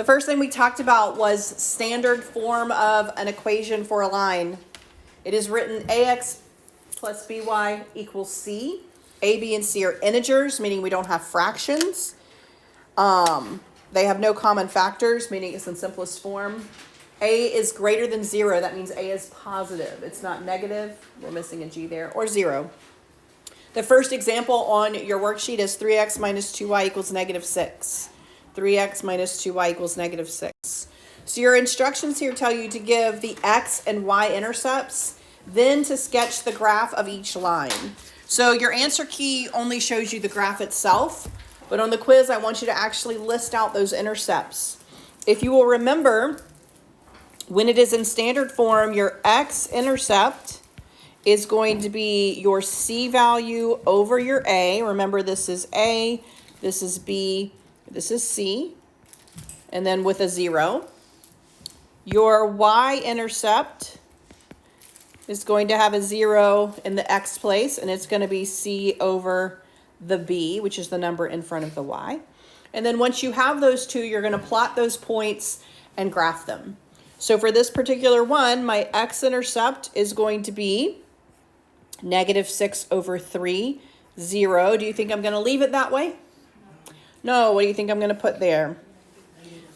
The first thing we talked about was standard form of an equation for a line. It is written ax plus by equals c. A, b, and c are integers, meaning we don't have fractions. They have no common factors, meaning it's in simplest form. A is greater than 0. That means A is positive. It's not negative. We're missing a G there. Or 0. The first example on your worksheet is 3x minus 2y equals negative 6. 3x minus 2y equals negative 6. So your instructions here tell you to give the x and y intercepts, then to sketch the graph of each line. So your answer key only shows you the graph itself, but on the quiz I want you to actually list out those intercepts. If you will remember, when it is in standard form, your x-intercept is going to be your c value over your a. Remember, this is a, this is b, this is c, and then with a 0. Your y-intercept is going to have a 0 in the x place, and it's going to be c over the b, which is the number in front of the y. And then once you have those two, you're going to plot those points and graph them. So for this particular one, my x-intercept is going to be negative 6 over 3, 0. Do you think I'm going to leave it that way? No. What do you think I'm going to put there?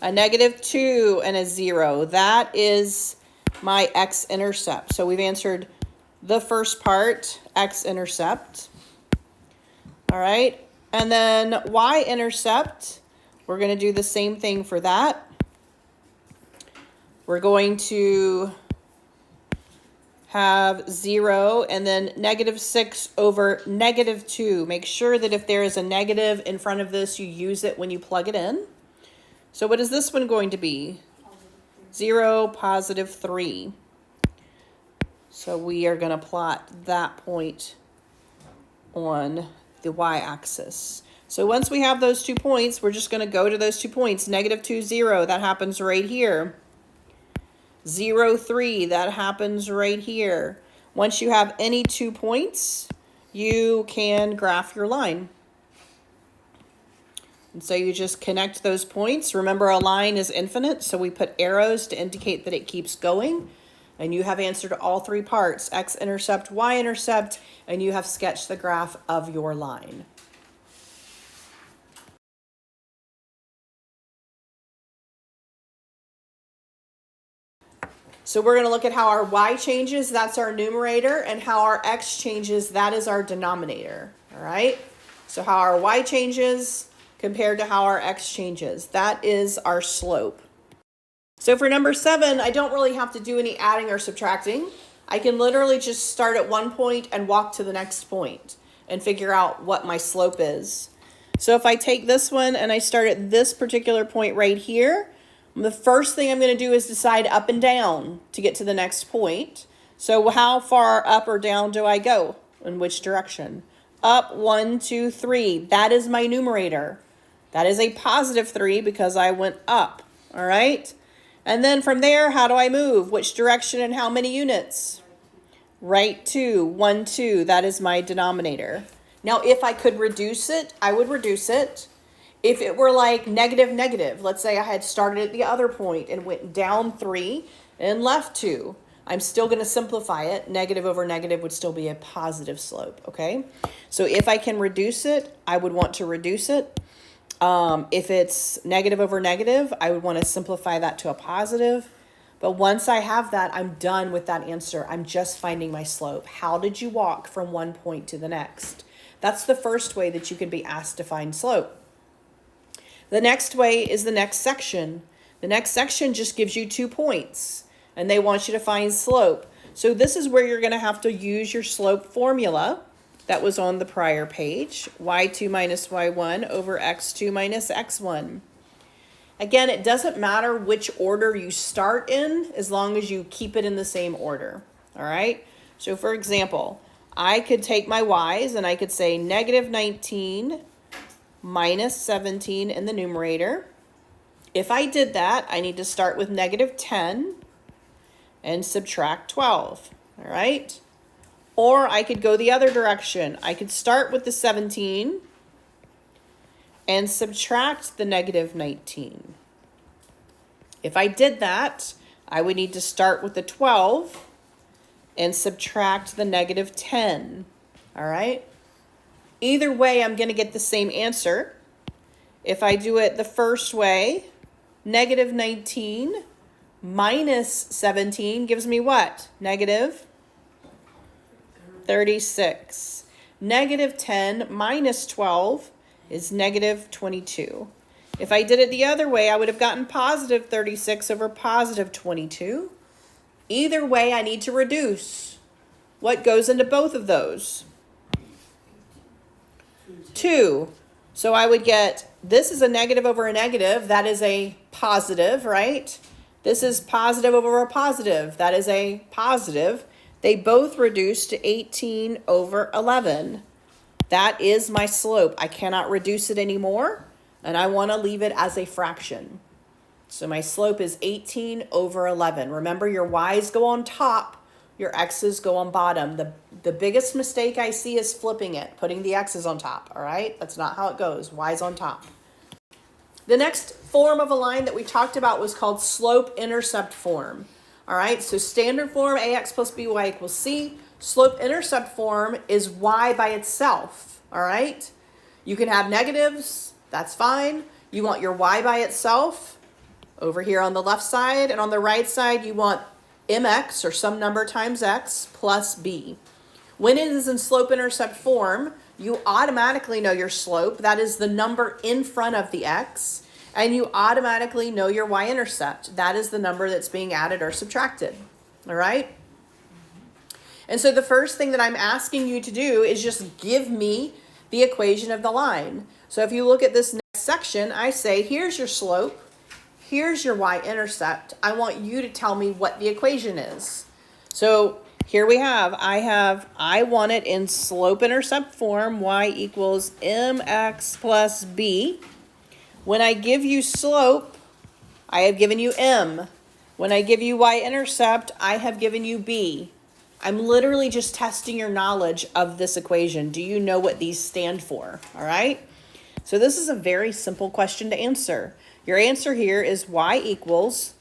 A negative 2 and a 0. That is my x-intercept. So we've answered the first part, x-intercept. All right. And then y-intercept, we're going to do the same thing for that. We're going to have 0 and then negative 6 over negative 2. Make sure that if there is a negative in front of this, you use it when you plug it in. So what is this one going to be? 0, positive 3. So we are going to plot that point on the y-axis. So once we have those 2 points, we're just going to go to those 2 points. Negative 2, 0, that happens right here. 0, 3, that happens right here. Once you have any 2 points, you can graph your line. And so you just connect those points. Remember, a line is infinite, so we put arrows to indicate that it keeps going. And you have answered all 3 parts, x-intercept, y-intercept, and you have sketched the graph of your line. So we're going to look at how our y changes, that's our numerator, and how our x changes, that is our denominator. All right? So how our y changes compared to how our x changes, that is our slope. So for number 7, I don't really have to do any adding or subtracting. I can literally just start at one point and walk to the next point and figure out what my slope is. So if I take this one and I start at this particular point right here, the first thing I'm going to do is decide up and down to get to the next point. So how far up or down do I go? In which direction? Up, 1, 2, 3. That is my numerator. That is a positive 3 because I went up. All right? And then from there, how do I move? Which direction and how many units? Right 2, 1, 2. That is my denominator. Now, if I could reduce it, I would reduce it. If it were like negative, negative, let's say I had started at the other point and went down 3 and left 2, I'm still going to simplify it. Negative over negative would still be a positive slope, okay? So if I can reduce it, I would want to reduce it. If it's negative over negative, I would want to simplify that to a positive. But once I have that, I'm done with that answer. I'm just finding my slope. How did you walk from one point to the next? That's the first way that you can be asked to find slope. The next way is the next section. The next section just gives you 2 points, and they want you to find slope. So this is where you're going to have to use your slope formula that was on the prior page, y2 minus y1 over x2 minus x1. Again, it doesn't matter which order you start in as long as you keep it in the same order, all right? So for example, I could take my y's and I could say negative 19 minus 17 in the numerator. If I did that, I need to start with negative 10 and subtract 12, all right? Or I could go the other direction. I could start with the 17 and subtract the negative 19. If I did that, I would need to start with the 12 and subtract the negative 10. All right? Either way, I'm going to get the same answer. If I do it the first way, negative 19 minus 17 gives me what? Negative 36. Negative 10 minus 12 is negative 22. If I did it the other way, I would have gotten positive 36 over positive 22. Either way, I need to reduce. What goes into both of those? 2. So I would get, this is a negative over a negative. That is a positive, right? This is positive over a positive. That is a positive. They both reduce to 18 over 11. That is my slope. I cannot reduce it anymore, and I want to leave it as a fraction. So my slope is 18 over 11. Remember, your y's go on top, your x's go on bottom. The biggest mistake I see is flipping it, putting the x's on top, all right? That's not how it goes. Y's on top. The next form of a line that we talked about was called slope-intercept form. All right, so standard form, ax plus by equals c. Slope-intercept form is y by itself, all right? You can have negatives, that's fine. You want your y by itself over here on the left side, and on the right side, you want mx, or some number times x, plus b. When it is in slope-intercept form, you automatically know your slope. That is the number in front of the x. And you automatically know your y-intercept. That is the number that's being added or subtracted. All right? And so the first thing that I'm asking you to do is just give me the equation of the line. So if you look at this next section, I say, here's your slope. Here's your y-intercept. I want you to tell me what the equation is. So here we have, I want it in slope-intercept form, y equals mx plus b. When I give you slope, I have given you m. When I give you y-intercept, I have given you b. I'm literally just testing your knowledge of this equation. Do you know what these stand for? All right? So this is a very simple question to answer. Your answer here is y equals,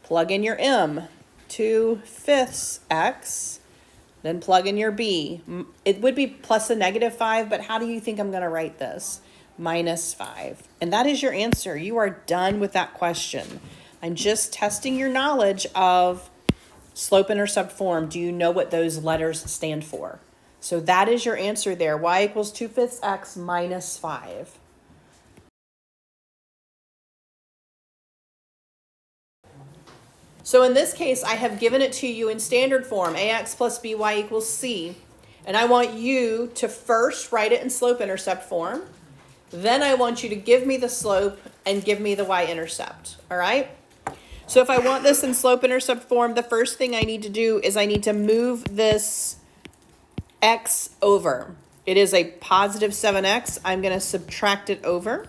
plug in your m, 2/5 x, then plug in your b. It would be plus a negative 5, but how do you think I'm going to write this? Minus 5. And that is your answer. You are done with that question. I'm just testing your knowledge of slope-intercept form. Do you know what those letters stand for? So that is your answer there. Y equals 2/5 x minus 5. So in this case, I have given it to you in standard form, ax plus by equals c. And I want you to first write it in slope-intercept form. Then I want you to give me the slope and give me the y-intercept, all right? So if I want this in slope-intercept form, the first thing I need to do is I need to move this x over. It is a positive 7x. I'm going to subtract it over.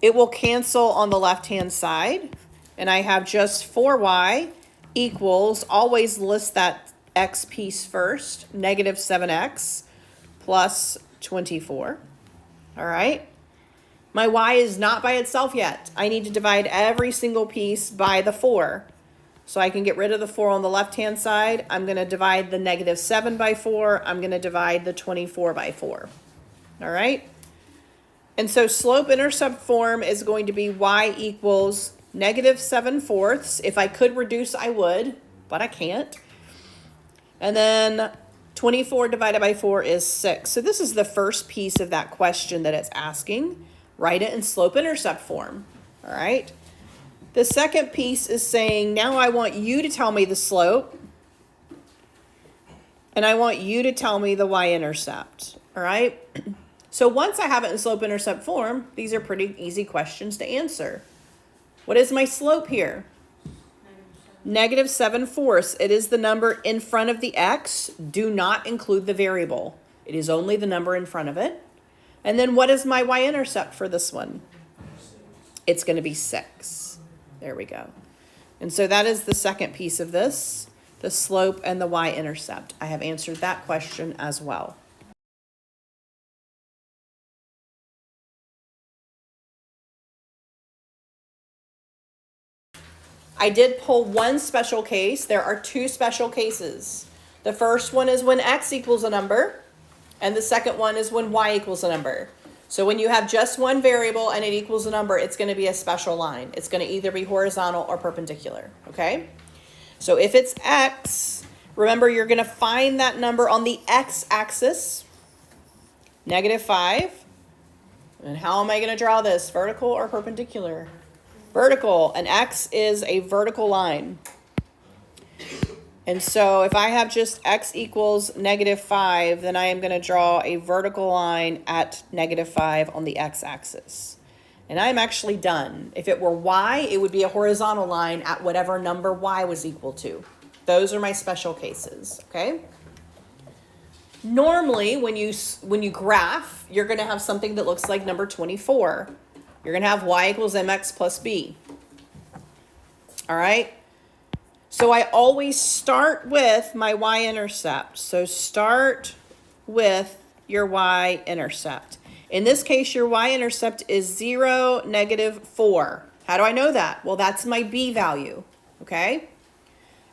It will cancel on the left-hand side, and I have just 4y equals, always list that x piece first, negative 7x plus 24. All right. My y is not by itself yet. I need to divide every single piece by the 4. So I can get rid of the 4 on the left-hand side. I'm going to divide the negative 7 by 4. I'm going to divide the 24 by 4. All right. And so slope-intercept form is going to be y equals negative 7/4. If I could reduce, I would, but I can't. And then 24 divided by 4 is 6. So this is the first piece of that question that it's asking. Write it in slope-intercept form, all right? The second piece is saying, now I want you to tell me the slope, and I want you to tell me the y-intercept, all right? So once I have it in slope-intercept form, these are pretty easy questions to answer. What is my slope here? Negative 7/4. It is the number in front of the x. Do not include the variable. It is only the number in front of it. And then what is my y-intercept for this one? It's going to be 6. There we go. And so that is the second piece of this, the slope and the y-intercept. I have answered that question as well. I did pull one special case. There are two special cases. The first one is when x equals a number, and the second one is when y equals a number. So when you have just one variable and it equals a number, it's going to be a special line. It's going to either be horizontal or perpendicular, okay? So if it's x, remember you're going to find that number on the x-axis, -5. And how am I going to draw this? Vertical or perpendicular? Vertical. And x is a vertical line. And so if I have just x equals -5, then I am going to draw a vertical line at -5 on the x-axis. And I'm actually done. If it were y, it would be a horizontal line at whatever number y was equal to. Those are my special cases, okay? Normally, when you graph, you're going to have something that looks like number 24. You're going to have y equals mx plus b. All right? So I always start with my y-intercept. So start with your y-intercept. In this case, your y-intercept is 0, -4. How do I know that? Well, that's my b value, okay?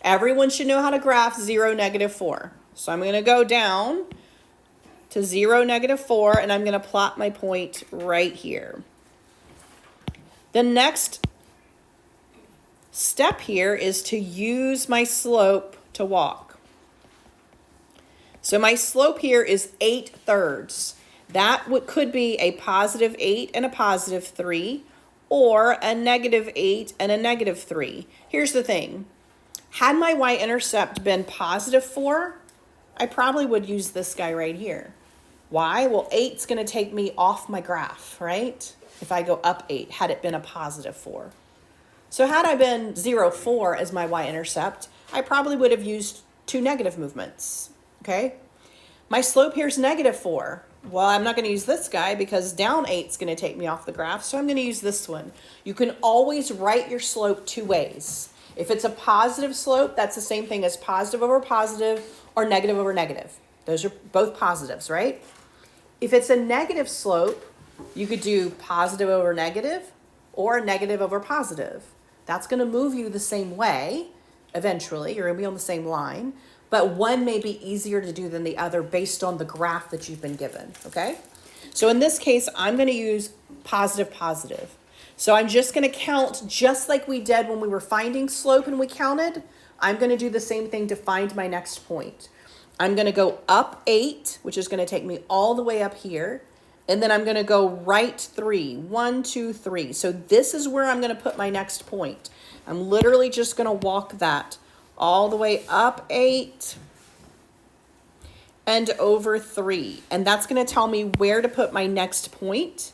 Everyone should know how to graph 0, -4. So I'm going to go down to 0, -4, and I'm going to plot my point right here. The next step here is to use my slope to walk. So my slope here is 8/3. That could be a +8 and a +3, or a -8 and a -3. Here's the thing. Had my y-intercept been +4, I probably would use this guy right here. Why? Well, 8's going to take me off my graph, right? If I go up 8, had it been a +4. So had I been 0, 4 as my y-intercept, I probably would have used two negative movements, okay? My slope here is -4. Well, I'm not going to use this guy because down 8's going to take me off the graph, so I'm going to use this one. You can always write your slope two ways. If it's a positive slope, that's the same thing as positive over positive or negative over negative. Those are both positives, right? If it's a negative slope, you could do positive over negative or negative over positive. That's going to move you the same way eventually. You're going to be on the same line, but one may be easier to do than the other based on the graph that you've been given, okay? So in this case, I'm going to use positive, positive. So I'm just going to count just like we did when we were finding slope and we counted. I'm going to do the same thing to find my next point. I'm going to go up 8, which is going to take me all the way up here. And then I'm going to go right 3. 1, 2, 3. So this is where I'm going to put my next point. I'm literally just going to walk that all the way up 8 and over 3. And that's going to tell me where to put my next point,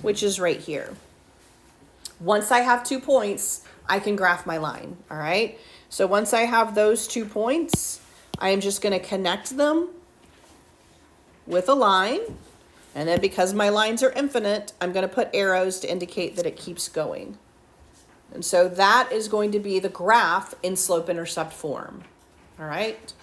which is right here. Once I have 2 points, I can graph my line, all right? So once I have those 2 points, I am just going to connect them with a line. And then because my lines are infinite, I'm going to put arrows to indicate that it keeps going. And so that is going to be the graph in slope-intercept form, all right?